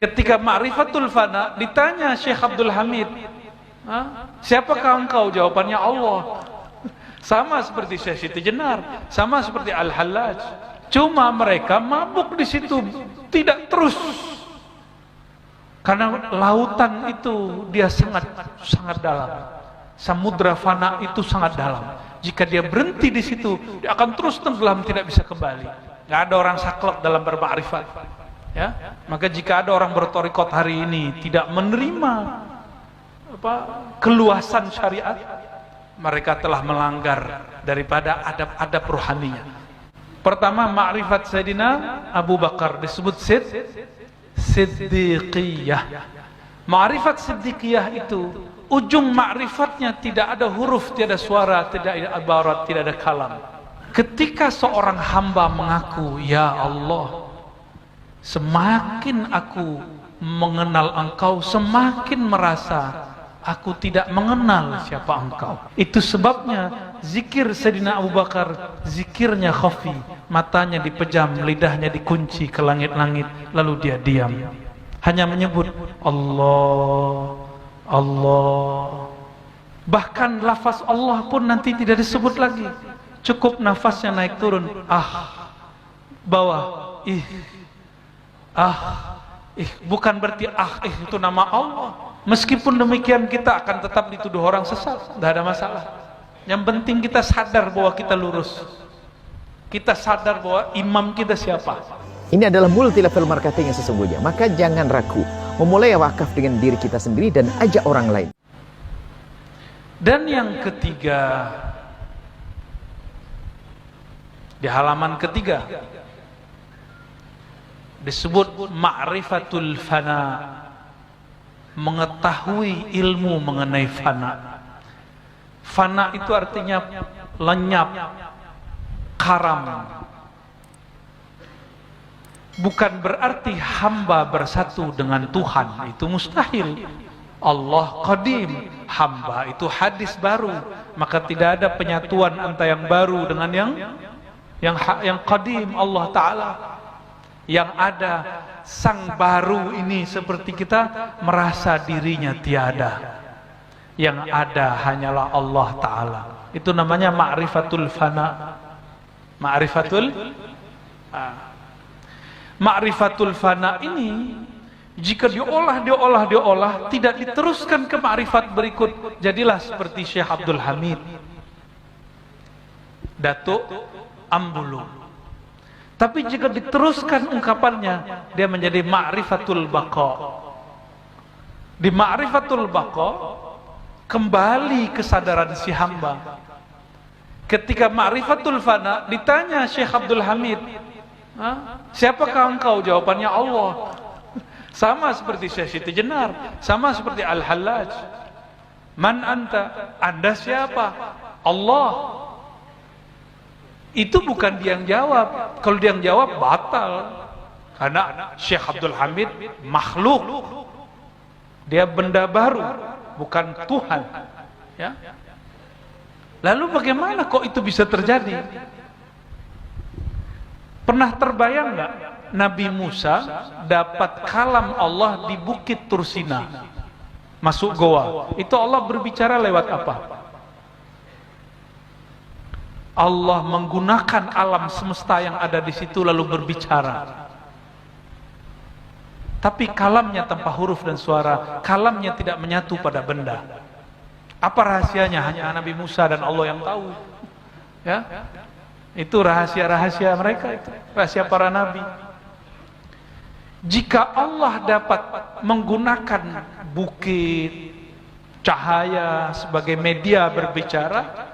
Ketika ma'rifatul fana ditanya Syekh Abdul Hamid, siapakah engkau? Jawabannya Allah. Sama seperti Syekh Siti Jenar, sama seperti Al-Hallaj. Cuma mereka mabuk di situ, tidak terus. Karena lautan itu dia sangat dalam. Samudra fana itu sangat dalam. Jika dia berhenti di situ, dia akan terus tenggelam, tidak bisa kembali. Gak ada orang saklek dalam bermakrifat. Ya, maka jika ada orang bertorikot hari ini tidak menerima keluasan syariat, mereka telah melanggar daripada adab-adab rohaninya. Pertama, ma'rifat Sayyidina Abu Bakar disebut Siddiqiyah. Ma'rifat Siddiqiyah itu ujung ma'rifatnya tidak ada huruf, tidak ada suara, tidak ada ibarat, tidak ada kalam. Ketika seorang hamba mengaku, ya Allah, semakin aku mengenal engkau, semakin merasa aku tidak mengenal siapa engkau. Itu sebabnya zikir Sayyidina Abu Bakar, zikirnya khafi, matanya dipejam, lidahnya dikunci ke langit-langit, lalu dia diam, hanya menyebut Allah, Allah. Bahkan lafaz Allah pun nanti tidak disebut lagi, cukup nafasnya naik turun, bawah, bukan berarti itu nama Allah. Meskipun demikian kita akan tetap dituduh orang sesat, tidak ada masalah. Yang penting kita sadar bahwa kita lurus, kita sadar bahwa imam kita siapa. Ini adalah multi level marketing yang sesungguhnya. Maka jangan ragu, memulai wakaf dengan diri kita sendiri dan ajak orang lain. Dan yang ketiga, di halaman ketiga disebut ma'rifatul fana, mengetahui ilmu mengenai fana. Fana itu artinya lenyap, karam. Bukan berarti hamba bersatu dengan Tuhan, itu mustahil. Allah qadim, hamba itu hadis baru, maka tidak ada penyatuan antara yang baru dengan yang qadim Allah Ta'ala. Yang ada sang baru ini seperti kita merasa dirinya tiada, yang ada hanyalah Allah Ta'ala. Itu namanya ma'rifatul fana. Ma'rifatul fana ini jika diolah tidak diteruskan ke ma'rifat berikut, jadilah seperti Syekh Abdul Hamid, Datuk Ambulu. Tapi jika diteruskan ungkapannya, dia menjadi ma'rifatul baqa. Di ma'rifatul baqa kembali kesadaran si hamba. Ketika ma'rifatul fana ditanya Syekh Abdul Hamid, siapakah engkau? Jawabannya Allah. Sama seperti Syekh Siti Jenar, sama seperti Al-Hallaj. Man anta? Anda siapa? Allah. Itu bukan dia yang jawab. Kalau dia yang jawab batal, karena Syekh Abdul Hamid makhluk, dia benda baru, bukan Tuhan, ya. Lalu bagaimana kok itu bisa terjadi? Pernah terbayang nggak Nabi Musa dapat kalam Allah di Bukit Tursina, masuk goa? Itu Allah berbicara lewat apa? Allah menggunakan alam semesta yang ada di situ lalu berbicara. Tapi kalamnya tanpa huruf dan suara, kalamnya tidak menyatu pada benda. Apa rahasianya? Hanya Nabi Musa dan Allah yang tahu. Ya, itu rahasia-rahasia mereka, itu rahasia para nabi. Jika Allah dapat menggunakan bukit, cahaya sebagai media berbicara,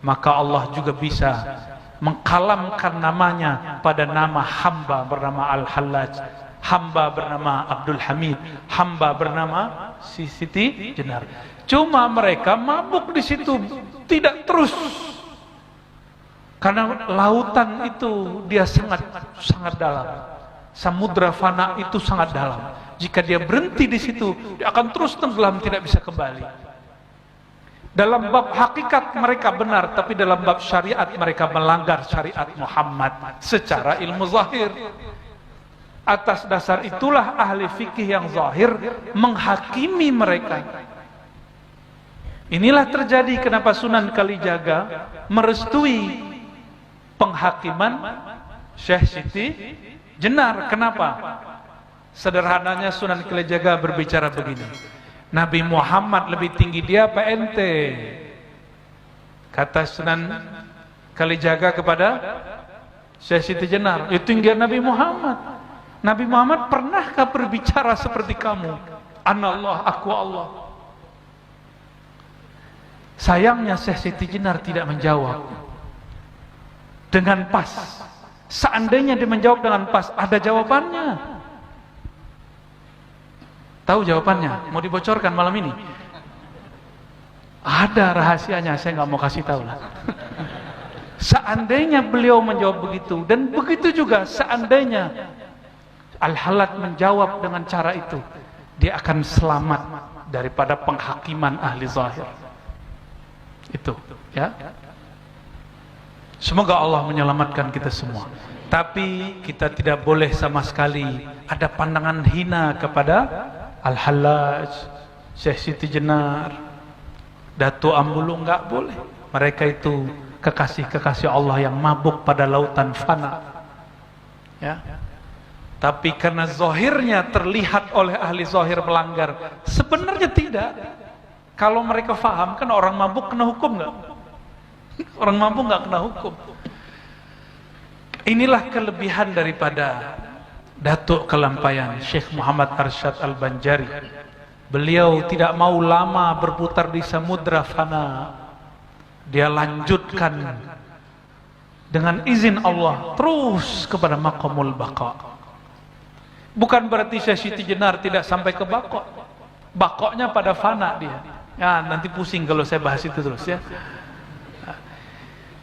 maka Allah juga bisa mengkalamkan namanya pada nama hamba bernama Al-Hallaj, hamba bernama Abdul Hamid, hamba bernama Siti Jenar. Cuma mereka mabuk di situ, tidak terus. Karena lautan itu dia sangat dalam. Samudra fana itu sangat dalam. Jika dia berhenti di situ, dia akan terus tenggelam, tidak bisa kembali. Dalam bab hakikat mereka benar, tapi dalam bab syariat mereka melanggar syariat Muhammad secara ilmu zahir. Atas dasar itulah ahli fikih yang zahir menghakimi mereka. Inilah terjadi kenapa Sunan Kalijaga merestui penghakiman Syekh Siti Jenar. Kenapa? Sederhananya Sunan Kalijaga berbicara begini, Nabi Muhammad lebih tinggi dia apa ente? Kata Sunan Kalijaga kepada Syekh Siti Jenar, itu tinggi Nabi Muhammad. Nabi Muhammad pernahkah berbicara seperti kamu? Anallah, aku Allah. Sayangnya Syekh Siti Jenar tidak menjawab dengan pas. Seandainya dia menjawab dengan pas, ada jawabannya. Tahu jawabannya? Mau dibocorkan malam ini? Ada rahasianya, saya nggak mau kasih tahu lah. Seandainya beliau menjawab begitu, dan begitu juga seandainya Al-Halat menjawab dengan cara itu, dia akan selamat daripada penghakiman ahli zahir. Itu, ya. Semoga Allah menyelamatkan kita semua. Tapi kita tidak boleh sama sekali ada pandangan hina kepada Al-Hallaj, Syekh Siti Jenar, Datuk Ambulu, enggak boleh. Mereka itu kekasih-kekasih Allah yang mabuk pada lautan fana. Ya. Tapi karena zahirnya terlihat oleh ahli zahir melanggar, sebenarnya tidak. Kalau mereka faham, kan orang mabuk kena hukum enggak? Orang mabuk enggak kena hukum. Inilah kelebihan daripada Datuk Kelampayan Syekh Muhammad Arsyad Al-Banjari. Beliau tidak mau lama berputar di samudra fana. Dia lanjutkan dengan izin Allah terus kepada maqamul baqa. Bukan berarti Syekh Siti Jenar tidak sampai ke baqa. Baqanya pada fana dia. Ya, nanti pusing kalau saya bahas itu terus ya.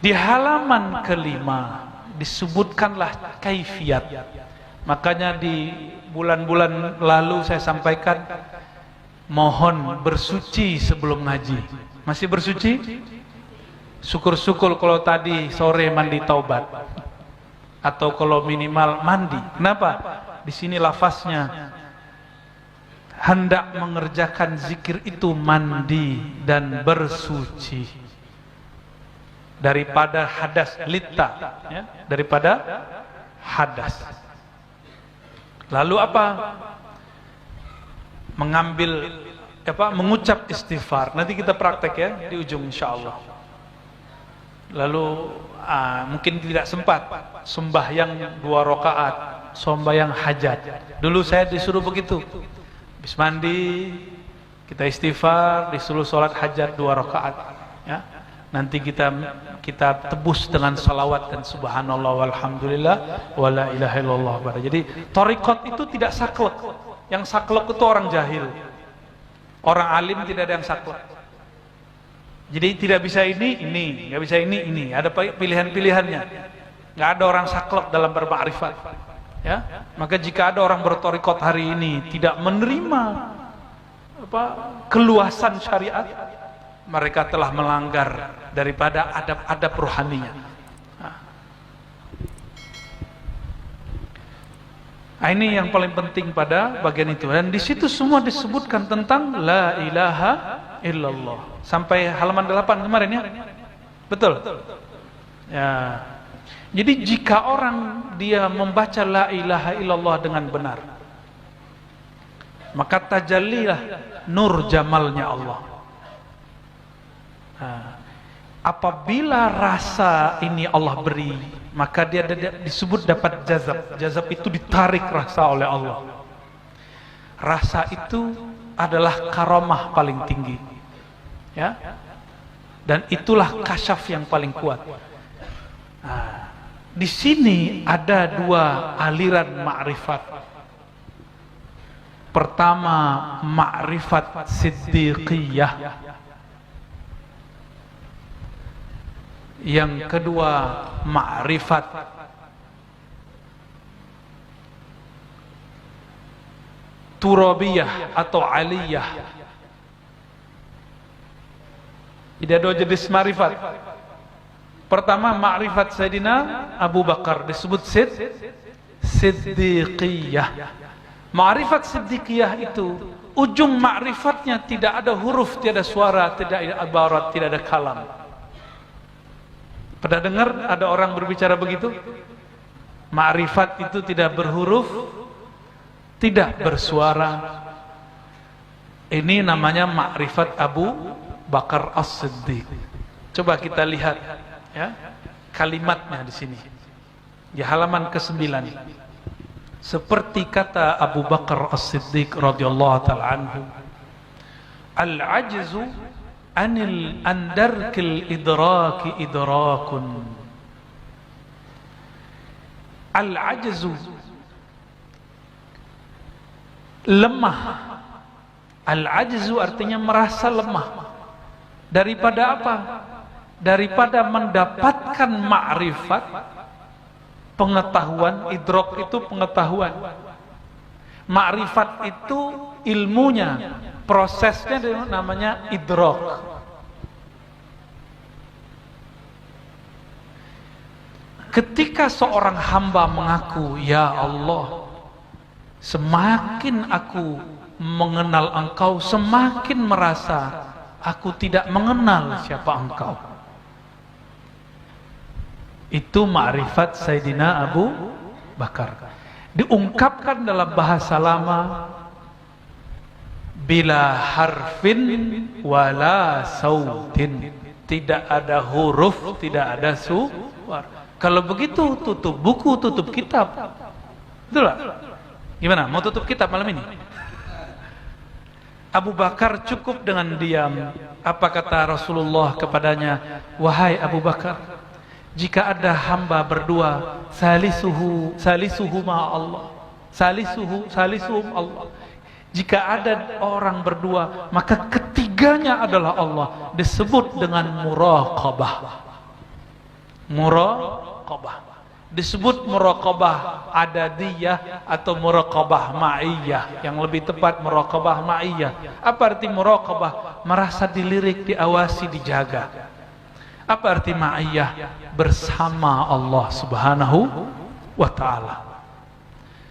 Di halaman kelima disebutkanlah kaifiat. Makanya di bulan-bulan lalu saya sampaikan, mohon bersuci sebelum ngaji. Masih bersuci? Syukur-syukur kalau tadi sore mandi taubat, atau kalau minimal mandi. Kenapa? Di sini lafaznya hendak mengerjakan zikir itu mandi dan bersuci daripada hadas lita, ya, daripada hadas. Lalu apa? Mengucap istighfar. Nanti kita praktek ya di ujung insyaallah. Lalu mungkin tidak sempat sembahyang 2 rakaat, sembahyang hajat. Dulu saya disuruh begitu. Habis mandi kita istighfar, disuruh sholat hajat 2 rakaat. Ya. Nanti kita tebus dengan salawat dan subhanallah walhamdulillah wala ilaha illallah. Jadi thariqat itu tidak saklek. Yang saklek itu orang jahil. Orang alim tidak ada yang saklek. Jadi tidak bisa ini, nggak bisa ini. Ada pilihan-pilihannya. Nggak ada orang saklek dalam bermakrifat. Ya, maka jika ada orang berthariqat hari ini tidak menerima keluasan syariat, mereka telah melanggar daripada adab-adab rohaninya. Nah, ini yang paling penting pada bagian itu. Dan di situ semua disebutkan tentang la ilaha illallah. Sampai halaman 8 kemarin ya. Betul? Ya. Jadi jika orang dia membaca la ilaha illallah dengan benar, maka tajallilah nur jamalnya Allah. Apabila rasa ini Allah beri, maka dia disebut dapat jazab. Jazab itu ditarik rasa oleh Allah. Rasa itu adalah karamah paling tinggi, ya. Dan itulah kasyaf yang paling kuat. Di sini ada 2 aliran ma'rifat. Pertama, ma'rifat siddiqiyah. Yang kedua, ma'rifat turabiyah atau aliyah. Jadi ada 2 jenis ma'rifat. Pertama, ma'rifat Sayyidina Abu Bakar disebut siddiqiyah. Ma'rifat siddiqiyah itu ujung ma'rifatnya tidak ada huruf, tidak ada suara, tidak ada ibarat, tidak ada kalam. Pernah dengar ada orang berbicara begitu? Ma'rifat itu tidak berhuruf, tidak bersuara. Ini namanya ma'rifat Abu Bakar As-Siddiq. Coba kita lihat ya kalimatnya di sini. Di halaman ke-9. Seperti kata Abu Bakar As-Siddiq radhiyallahu ta'ala anhu, al-ajzu anil andarkil idraki idrakun. Al-ajzu, lemah. Al-ajzu artinya merasa lemah. Daripada apa? Daripada mendapatkan ma'rifat, pengetahuan. Idrak itu pengetahuan. Ma'rifat itu ilmunya, prosesnya namanya idrak. Ketika seorang hamba mengaku, ya Allah, semakin aku mengenal Engkau, semakin merasa aku tidak mengenal siapa Engkau. Itu ma'rifat Sayyidina Abu Bakar. Diungkapkan dalam bahasa lama, bila harfin wala sautin. Tidak ada huruf, tidak ada suara. Kalau begitu tutup buku, tutup kitab. Betul lah. Gimana? Mau tutup kitab malam ini? Abu Bakar cukup dengan diam. Apa kata Rasulullah kepadanya? Wahai Abu Bakar, jika ada hamba berdua, salisuhu ma Allah, salisuhum Allah. Jika ada orang berdua, maka ketiganya adalah Allah. Disebut dengan muraqabah. Muraqabah. Disebut muraqabah adadiyah atau muraqabah ma'iyah. Yang lebih tepat muraqabah ma'iyah. Apa arti muraqabah? Merasa dilirik, diawasi, dijaga. Apa arti ma'iyah? Bersama Allah Subhanahu wa ta'ala.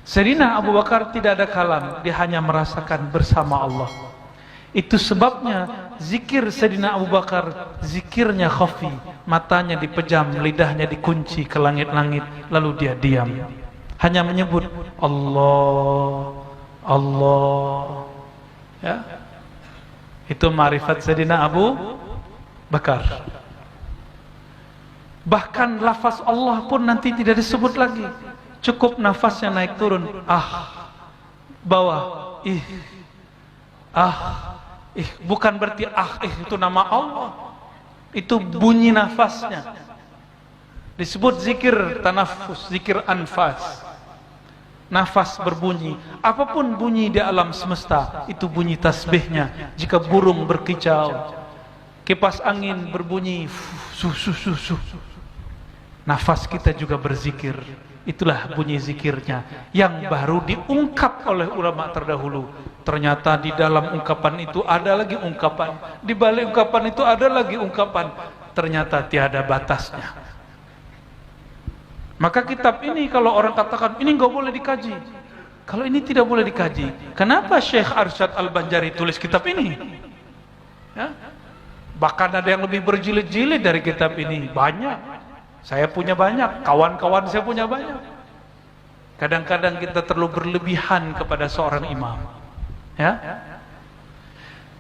Sayyidina Abu Bakar tidak ada kalam, dia hanya merasakan bersama Allah. Itu sebabnya zikir Sayyidina Abu Bakar, zikirnya khafi, matanya dipejam, lidahnya dikunci ke langit-langit, lalu dia diam. Hanya menyebut Allah, Allah. Ya. Itu ma'rifat Sayyidina Abu Bakar. Bahkan lafaz Allah pun nanti tidak disebut lagi. Cukup nafasnya naik turun. Ah, bawah, ih, ah, ih. Bukan berarti ah, ih itu nama Allah. Itu bunyi nafasnya. Disebut zikir tanafus, zikir anfas. Nafas berbunyi. Apapun bunyi di alam semesta, itu bunyi tasbihnya. Jika burung berkicau, kipas angin berbunyi, nafas kita juga berzikir. Itulah bunyi zikirnya yang baru diungkap oleh ulama terdahulu. Ternyata di dalam ungkapan itu ada lagi ungkapan, di balik ungkapan itu ada lagi ungkapan. Ternyata tiada batasnya. Maka kitab ini kalau orang katakan ini nggak boleh dikaji, kalau ini tidak boleh dikaji, kenapa Syekh Arsyad Al-Banjari tulis kitab ini? Ya? Bahkan ada yang lebih berjilid-jilid dari kitab ini, banyak. Saya punya banyak, kawan-kawan saya punya banyak. Kadang-kadang kita terlalu berlebihan kepada seorang imam. Ya?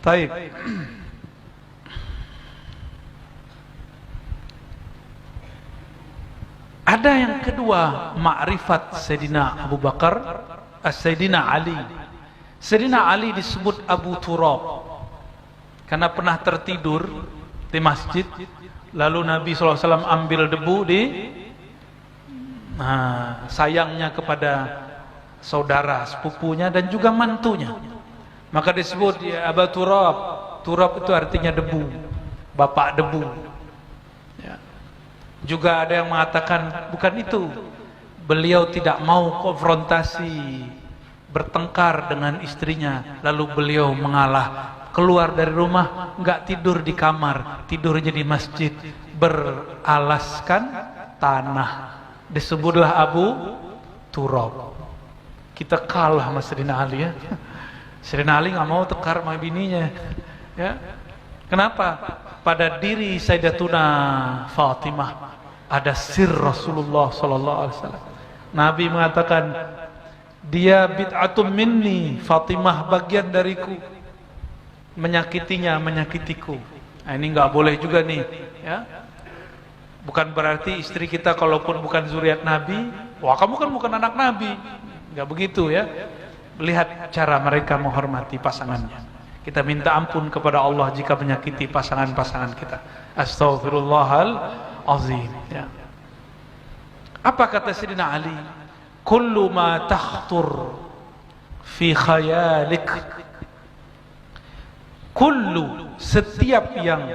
Baik. Ada yang kedua, ma'rifat Sayyidina Abu Bakar, Sayyidina Ali. Sayyidina Ali disebut Abu Turab karena pernah tertidur di masjid. Lalu Nabi SAW ambil debu di sayangnya kepada saudara, sepupunya dan juga mantunya. Maka disebut ya, Abu Turab. Turab itu artinya debu, bapak debu. Ya. Juga ada yang mengatakan bukan itu. Beliau tidak mau konfrontasi, bertengkar dengan istrinya. Lalu beliau mengalah. Keluar dari rumah, enggak tidur di kamar, tidurnya di masjid, beralaskan tanah. Disebutlah Abu turab. Kita kalah sama Sayyidina Ali ya. Sayyidina Ali nggak mau tekar sama bininya. Ya. Kenapa? Pada diri Sayyidatuna Fatimah ada sir Rasulullah sallallahu alaihi wasallam. Nabi mengatakan, dia bid'atum minni, Fatimah bagian dariku. Menyakitinya, menyakitiku. Nah, ini nggak boleh juga nih, ya. Bukan berarti istri kita kalaupun bukan zuriat Nabi, wah kamu kan bukan anak Nabi. Nggak begitu ya. Lihat cara mereka menghormati pasangannya. Kita minta ampun kepada Allah jika menyakiti pasangan-pasangan kita. Astaghfirullahalazim. Ya. Apa kata Sayyidina Ali? Kullu ma takhtur fi khayalik. Kullu, setiap yang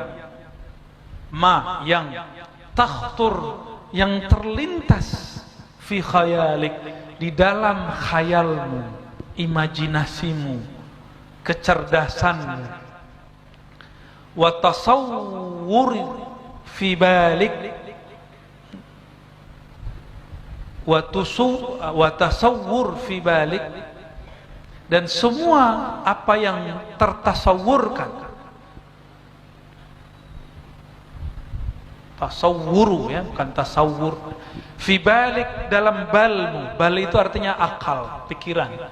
takhtur, yang terlintas fi khayalik, di dalam khayalmu, imajinasimu, kecerdasanmu, wa tasawwur fi balik, wa tasawwur fi balik, dan semua apa yang tertasawurkan, tasawwuru ya, bukan tasawwur, fi balik, dalam balmu. Bal itu artinya akal, pikiran.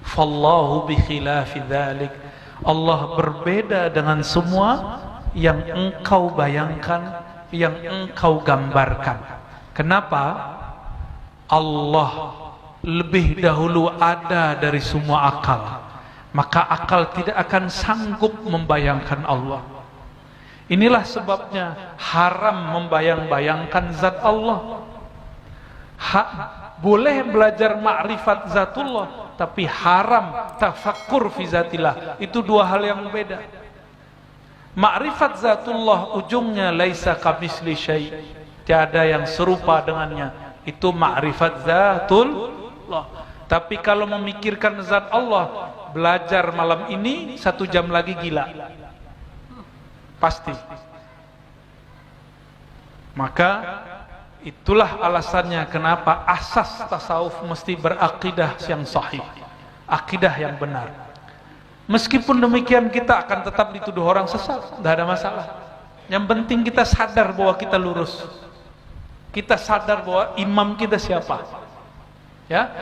Fallahu bi khilafi dzalik, Allah berbeda dengan semua yang engkau bayangkan, yang engkau gambarkan. Kenapa? Allah lebih dahulu ada dari semua akal, maka akal tidak akan sanggup membayangkan Allah. Inilah sebabnya haram membayang-bayangkan zat Allah. Boleh belajar ma'rifat zatullah, tapi haram tafakkur fi zatillah. Itu dua hal yang berbeda. Ma'rifat zatullah ujungnya laisa kamisli syai', tiada yang serupa dengannya. Itu ma'rifat zatullah. Tapi kalau memikirkan zat Allah, belajar malam ini 1 jam lagi gila. Pasti. Maka itulah alasannya kenapa asas tasawuf mesti berakidah yang sahih, akidah yang benar. Meskipun demikian kita akan tetap dituduh orang sesat, tidak ada masalah. Yang penting kita sadar bahwa kita lurus. Kita sadar bahwa imam kita siapa. Ya,